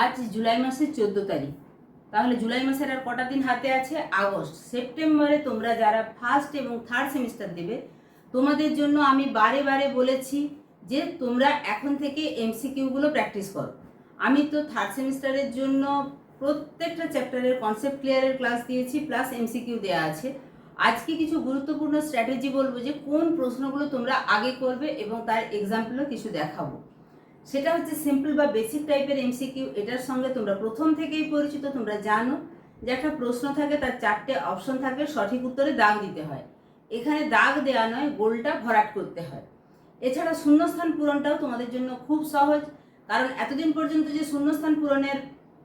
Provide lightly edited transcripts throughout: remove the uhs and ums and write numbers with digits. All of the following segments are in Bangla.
আজ জুলাই মাসের 14 তারিখ। তাহলে জুলাই মাসের আর কটা দিন হাতে আছে? আগস্ট। সেপ্টেম্বরে তোমরা যারা ফার্স্ট এবং থার্ড সেমিস্টার দেবে তোমাদের জন্য আমি বারে বারে বলেছি যে তোমরা এখন থেকে এমসিকিউগুলো প্র্যাকটিস করো। আমি তো থার্ড সেমিস্টারের জন্য প্রত্যেকটা চ্যাপ্টারের কনসেপ্ট ক্লিয়ারের ক্লাস দিয়েছি, প্লাস এমসিকিউ দেওয়া আছে। আজকে কিছু গুরুত্বপূর্ণ স্ট্র্যাটেজি বলবো যে কোন প্রশ্নগুলো তোমরা আগে করবে এবং তার এক্সাম্পলও কিছু দেখাবো। সেটা হচ্ছে সিম্পল বা বেসিক টাইপের এমসিকিউ। এটার সঙ্গে তোমরা প্রথম থেকেই পরিচিত, তোমরা জানো যে একটা প্রশ্ন থাকে, তার 4টে অপশন থাকে, সঠিক উত্তরে দাগ দিতে হয়। এখানে দাগ দেওয়া নয়, গোলটা ভরাট করতে হয়। এছাড়া শূন্যস্থান পূরণটাও তোমাদের জন্য খুব সহজ, কারণ এতদিন পর্যন্ত যে শূন্যস্থান পূরণের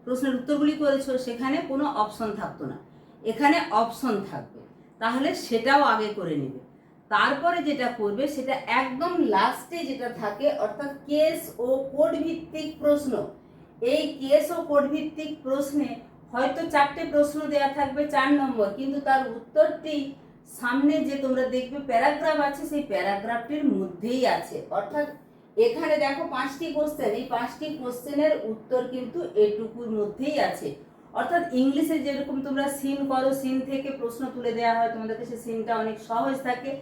প্রশ্নের উত্তরগুলি করেছো সেখানে কোনো অপশন থাকতো না, এখানে অপশন থাকবে। তাহলে সেটাও আগে করে নেবে। তারপরে যেটা করবে সেটা একদম লাস্টে যেটা থাকে, অর্থাৎ কেস ও কোড ভিত্তিক প্রশ্ন। এই কেস ও কোড ভিত্তিক প্রশ্নে হয়তো 4টে প্রশ্ন দেওয়া থাকবে 4 নম্বর, কিন্তু তার উত্তরটি সামনে যে তোমরা দেখবে প্যারাগ্রাফ আছে, সেই প্যারাগ্রাফটির মধ্যেই আছে। অর্থাৎ এখানে দেখো 5টি কোশ্চেন, এই 5টি কোশ্চেনের উত্তর কিন্তু এটুকুর মধ্যেই আছে। অর্থাৎ ইংলিশে যেরকম তোমরা সিন করো, সিন থেকে প্রশ্ন তুলে দেওয়া হয়, তোমাদেরকে সেই সিনটা অনেক সহজ থাকে।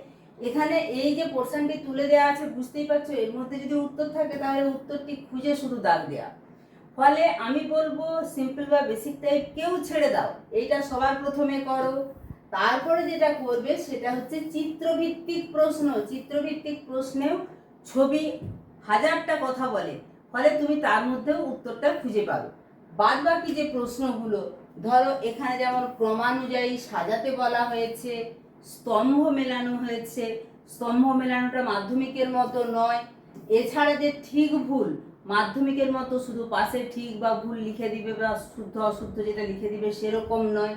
এখানে এই যে পোর্শনটি তুলে দেওয়া আছে, বুঝতেই পারছো, এর মধ্যে যদি উত্তর থাকে তাহলে উত্তরটি খুঁজে শুধু দাগ দেওয়া। ফলে আমি বলবো সিম্পল বা বেসিক টাইপ কেউ ছেড়ে দাও, এইটা সবার প্রথমে করো। তারপরে যেটা করবে সেটা হচ্ছে চিত্রভিত্তিক প্রশ্ন। চিত্রভিত্তিক প্রশ্নেও ছবি হাজারটা কথা বলে, ফলে তুমি তার মধ্যেও উত্তরটা খুঁজে পাবে। বাদ বাকি যে প্রশ্নগুলো, ধরো এখানে যেমন ক্রমানুযায়ী সাজাতে বলা হয়েছে, স্তম্ভ মেলানো হয়েছে, স্তম্ভ মেলানোটা মাধ্যমিকের মতো নয়। এছাড়া যে ঠিক ভুল, মাধ্যমিকের মতো শুধু পাশে ঠিক বা ভুল লিখে দিবে বা শুদ্ধ অশুদ্ধ যেটা লিখে দিবে সেরকম নয়।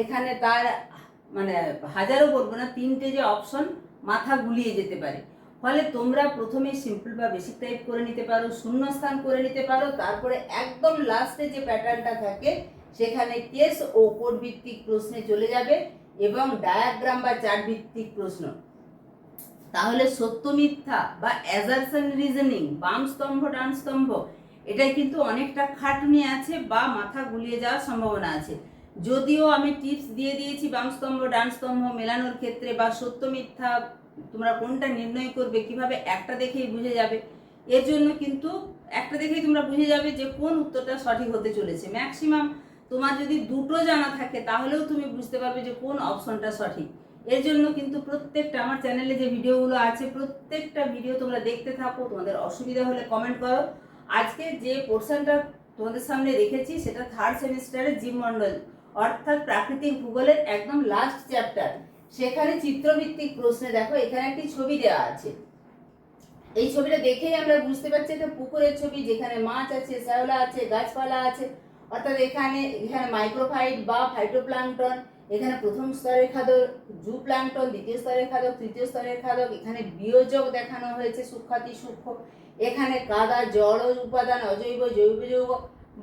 এখানে তার মানে হাজারও বলবো না, 3টে যে অপশন মাথা গুলিয়ে যেতে পারে। ফলে তোমরা প্রথমে সিম্পল বা বেসিক টাইপ করে নিতে পারো, শূন্যস্থান করে নিতে পারো, তারপরে একদম লাস্টে যে প্যাটার্নটা থাকে সেখানে কেস ও কোড ভিত্তিক প্রশ্নে চলে যাবে এবং ডায়াগ্রাম বা চার্ট ভিত্তিক প্রশ্ন। তাহলে সত্য মিথ্যা বা অ্যাজারশন রিজনিং, বাম স্তম্ভ ডান স্তম্ভ, এটাই কিন্তু অনেকটা খাটুনি আছে বা মাথা গুলিয়ে যাওয়ার সম্ভাবনা আছে। যদিও আমি টিপস দিয়ে দিয়েছি বাম স্তম্ভ ডান স্তম্ভ মেলানোর ক্ষেত্রে, বা সত্য মিথ্যা তোমরা কোনটা নির্ণয় করবে কিভাবে, একটা দেখেই বুঝে যাবে। এর জন্য কিন্তু একটা দেখেই তোমরা বুঝে যাবে যে কোন উত্তরটা সঠিক হতে চলেছে। ম্যাক্সিমাম তোমার যদি দুটো জানা থাকে তাহলেও তুমি বুঝতে পারবে যে কোন অপশনটা সঠিক। এর জন্য কিন্তু প্রত্যেকটা আমার চ্যানেলে যে ভিডিওগুলো আছে প্রত্যেকটা ভিডিও তোমরা দেখতে থাকো। তোমাদের অসুবিধা হলে কমেন্ট করো। আজকে যে পোর্শনটা তোমাদের সামনে রেখেছি সেটা থার্ড সেমিস্টারের জীবমণ্ডল, অর্থাৎ প্রাকৃতিক ভূগোলের একদম লাস্ট চ্যাপ্টার। সেখানে চিত্রভিত্তিক প্রশ্নে দেখো এখানে একটি ছবি দেওয়া আছে। এই ছবিটা দেখেই আমরা বুঝতে পারছি এটা পুকুরের ছবি, যেখানে মাছ আছে, শ্যাওলা আছে, গাছপালা আছে। অর্থাৎ এখানে মাইক্রোফাইট বা ফাইটোপ্লাঙ্কটন, এখানে প্রথম স্তরের খাদক জু প্লাঙ্কটন, দ্বিতীয় স্তরের খাদক, তৃতীয় স্তরের খাদক। এখানে বিয়োজক দেখানো হয়েছে, সূক্ষ্মাতি সূক্ষ্ম। এখানে কাদা, জড় উপাদান, অজৈব, জৈব যৌগ।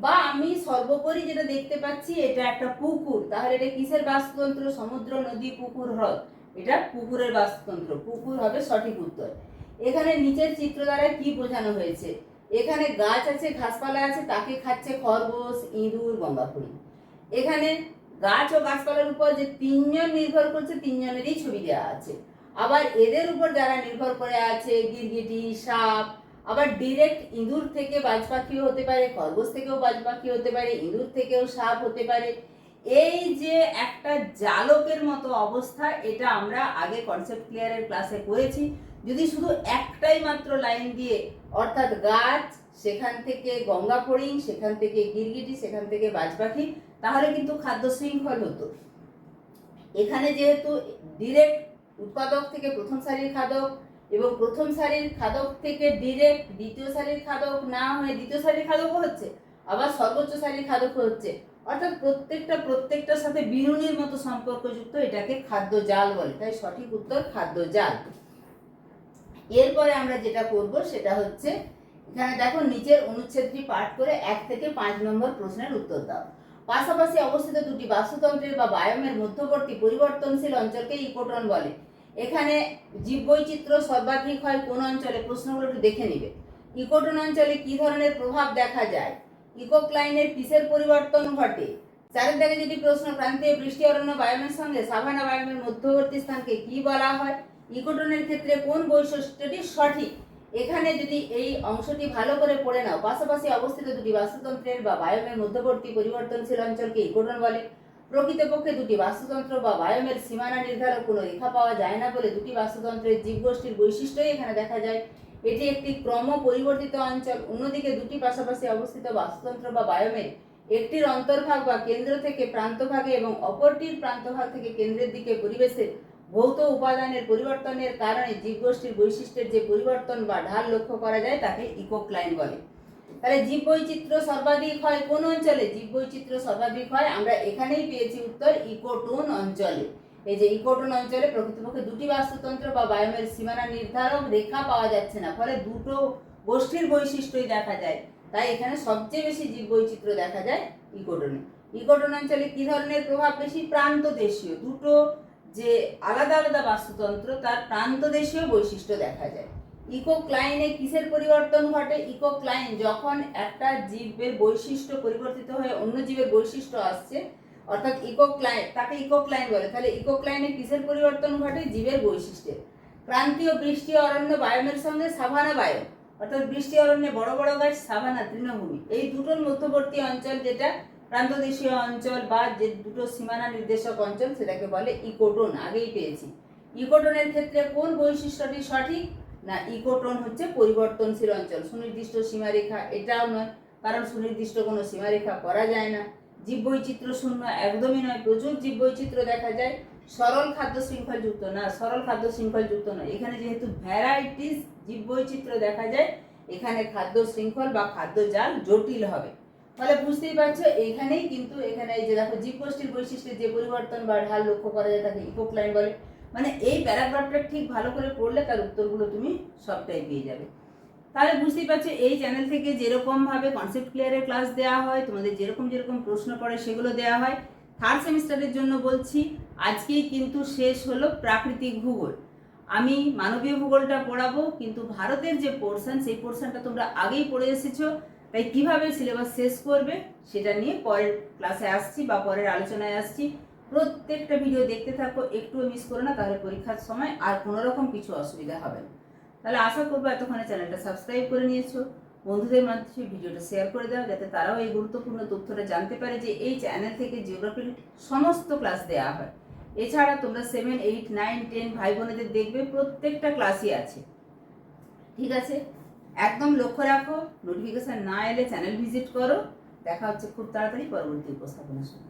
বা আমি সর্বোপরি যেটা দেখতে পাচ্ছি এটা একটা পুকুর। তাহলে এটা কিসের বাস্তুতন্ত্র? সমুদ্র, নদী, পুকুর, হ্রদ। এটা পুকুরের বাস্তুতন্ত্র, পুকুর হবে সঠিক উত্তর। এখানে নিচের চিত্র দ্বারা কি বোঝানো হয়েছে? এখানে গাছ আছে, ঘাসপালা আছে, তাকে খাচ্ছে খরগোশ, ইঁদুর, গঙ্গাফড়িং। এখানে গাছ ও গাছপালার উপর যে 3জন নির্ভর করছে, 3জনেরই ছবি দেওয়া আছে। আবার এদের উপর যারা নির্ভর করে আছে, গিরগিটি, সাপ। আবার ডিরেক্ট ইঁদুর থেকে বাজ পাখিও হতে পারে, খরগোশ থেকেও বাজ পাখি হতে পারে, ইঁদুর থেকেও সাপ হতে পারে। এই যে একটা জালকের মতো অবস্থা, এটা আমরা আগে কনসেপ্ট ক্লিয়ারের ক্লাসে করেছি। যদি শুধু একটাই মাত্র লাইন দিয়ে, অর্থাৎ গাছ, সেখান থেকে গঙ্গা ফড়িং, সেখান থেকে গিরগিটি, সেখান থেকে বাজ পাখি, তাহলে কিন্তু খাদ্য শৃঙ্খল হতো। এখানে যেহেতু ডিরেক্ট উৎপাদক থেকে প্রথম সারির খাদক এবং প্রথম সারির খাদক থেকে ডিরেক্ট দ্বিতীয় সারির খাদক না হয়ে দ্বিতীয় সারির খাদকও হচ্ছে, আবার সর্বোচ্চ সারির খাদকও হচ্ছে। অর্থাৎ প্রত্যেকটার সাথে বিনুনির মতো সম্পর্কযুক্ত, এটাকে খাদ্য জাল বলে। তাই সঠিক উত্তর খাদ্য জাল। এরপরে আমরা যেটা করব সেটা হচ্ছে, এখানে দেখো নিচের অনুচ্ছেদটি পাঠ করে 1 থেকে 5 নম্বর প্রশ্নের উত্তর দাও। পাশাপাশি অবস্থিত দুটি বাস্তুতন্ত্রের বা বায়োমের মধ্যবর্তী পরিবর্তনশীল অঞ্চলকে ইকোটন বলে। এখানে জীববৈচিত্র্য সর্বাধিক হয় কোন অঞ্চলে? প্রশ্নগুলো একটু দেখে নিবে। ইকোটন অঞ্চলে কি ধরনের প্রভাব দেখা যায়? ইকোক্লাইনের কিসের পরিবর্তন ঘটে? চারের দাগে যেটি প্রশ্ন, ক্রান্তীয় বৃষ্টি অরণ্য বায়োমের সঙ্গে সাভানা বায়োমের মধ্যবর্তী স্থানকে কি বলা হয়? ইকোটোনের ক্ষেত্রে কোন বৈশিষ্ট্যটি সঠিক? এখানে যদি এই অংশটি ভালো করে পড়ে নাও, পাশাপাশি অবস্থিত দুটি বাস্তুতন্ত্রের বা বায়োমের মধ্যবর্তী পরিবর্তনশীল অঞ্চলকে ইকোটোন বলে। প্রকৃতপক্ষে দুটি বাস্তুতন্ত্র বা বায়োমের সীমানা নির্ধারক কোনো রেখা পাওয়া যায় না বলে দুটি বাস্তুতন্ত্রের জীবগোষ্ঠীর বৈশিষ্ট্যই এখানে দেখা যায়। এটি একটি ক্রম পরিবর্তিত অঞ্চল। অন্যদিকে দুটি পাশাপাশি অবস্থিত বাস্তুতন্ত্র বা বায়োমের একটির অন্তর্ভাগ বা কেন্দ্র থেকে প্রান্তভাগে এবং অপরটির প্রান্তভাগ থেকে কেন্দ্রের দিকে পরিবেশের ভৌত উপাদানের পরিবর্তনের কারণে জীবগোষ্ঠীর বৈশিষ্ট্যের যে পরিবর্তন বা ঢাল লক্ষ্য করা যায় তাকে ইকোক্লাইন বলে। তাহলে জীববৈচিত্র্য সর্বাধিক হয় কোন অঞ্চলে? জীববৈচিত্র্য সর্বাধিক হয়, আমরা এখানেই পেয়েছি উত্তর, ইকোটোন অঞ্চলে। এই যে ইকোটোন অঞ্চলে প্রকৃতপক্ষে দুটি বাস্তুতন্ত্র বা বায়োমের সীমানা নির্ধারক রেখা পাওয়া যাচ্ছে না, ফলে দুটো গোষ্ঠীর বৈশিষ্ট্যই দেখা যায়। তাই এখানে সবচেয়ে বেশি জীববৈচিত্র্য দেখা যায় ইকোটোনে। ইকোটোন অঞ্চলে কি ধরনের প্রভাব বেশি? প্রান্ত দেশীয়, দুটো যে আলাদা আলাদা বাস্তুতন্ত্র তার প্রান্ত দেশীয় বৈশিষ্ট্য দেখা যায়। ইকোক্লাইনে কিসের পরিবর্তন ঘটে? ইকোক্লাইন যখন একটা জীবের বৈশিষ্ট্য পরিবর্তিত হয়ে অন্য জীবের বৈশিষ্ট্য আসছে, অর্থাৎ ইকোক্লাইন, তাকে ইকোক্লাইন বলে। তাহলে ইকোক্লাইনে কিসের পরিবর্তন ঘটে? জীবের বৈশিষ্ট্যের। ক্রান্তীয় বৃষ্টি অরণ্য বায়োমের সঙ্গে সাভানা বায়োম, অর্থাৎ বৃষ্টি অরণ্যে বড় বড় গাছ, সাভানা তৃণভূমি, এই দুটোর মধ্যবর্তী অঞ্চল যেটা প্রান্তদেশীয় অঞ্চল বা যে দুটো সীমানা নির্দেশক অঞ্চল সেটাকে বলে ইকোটোন। আগেই পেয়েছি। ইকোটোনের ক্ষেত্রে কোন বৈশিষ্ট্যটি সঠিক? না, ইকোটোন হচ্ছে পরিবর্তনশীল অঞ্চল। সুনির্দিষ্ট সীমারেখা এটাও নয়, কারণ সুনির্দিষ্ট কোনো সীমারেখা করা যায় না। জীববৈচিত্র্য শূন্য একদমই নয়, প্রচুর জীববৈচিত্র্য দেখা যায়। সরল খাদ্য শৃঙ্খল যুক্ত না, সরল খাদ্য শৃঙ্খল যুক্ত নয়। এখানে যেহেতু ভ্যারাইটিস জীববৈচিত্র্য দেখা যায়, এখানে খাদ্য শৃঙ্খল বা খাদ্য জাল জটিল হবে। ফলে বুঝতেই পারছো এখানেই কিন্তু এখানে এই যে দেখো জীবগোষ্ঠীর বৈশিষ্ট্যের যে পরিবর্তন বা ঢাল লক্ষ্য করা যায় তাকে ইকোক্লাইন বলে। মানে এই প্যারাগ্রাফটা ঠিক ভালো করে পড়লে তার উত্তরগুলো তুমি সবটাই পেয়ে যাবে। তাহলে বুঝতেই পারছো এই চ্যানেল থেকে যেরকম ভাবে কনসেপ্ট ক্লিয়ারের ক্লাস দেওয়া হয়, তোমাদের যেরকম যেরকম প্রশ্ন পড়ে সেগুলো দেওয়া হয়। থার্ড সেমিস্টারের জন্য বলছি, আজকেই কিন্তু শেষ হলো প্রাকৃতিক ভূগোল। আমি মানবীয় ভূগোলটা পড়াবো, কিন্তু ভারতের যে পোর্শন সেই পোর্শনটা তোমরা আগেই পড়ে এসেছো, তাই কিভাবে সিলেবাস শেষ করবে সেটা নিয়ে পরের ক্লাসে আসছি বা পরের আলোচনায় আসছি। প্রত্যেকটা ভিডিও দেখতে থাকো, একটুও মিস করো না, তাহলে পরীক্ষার সময় আর কোনো রকম কিছু অসুবিধা হবে না। তাহলে আশা করবো এতক্ষণে চ্যানেলটা সাবস্ক্রাইব করে নিয়েছো, বন্ধুদের মাধ্যমে ভিডিওটা শেয়ার করে দাও, যাতে তারাও এই গুরুত্বপূর্ণ তথ্যটা জানতে পারে যে এই চ্যানেল থেকে জিওগ্রাফির সমস্ত ক্লাস দেওয়া হয়। এছাড়া তোমরা 7, 8, 9, 10 ভাই বোনেদের দেখবে, প্রত্যেকটা ক্লাসই আছে। ঠিক আছে, একদম লক্ষ্য রাখো, নোটিফিকেশন না এলে চ্যানেল ভিজিট করো। দেখা হচ্ছে খুব তাড়াতাড়ি পরবর্তী উপস্থাপনার সময়।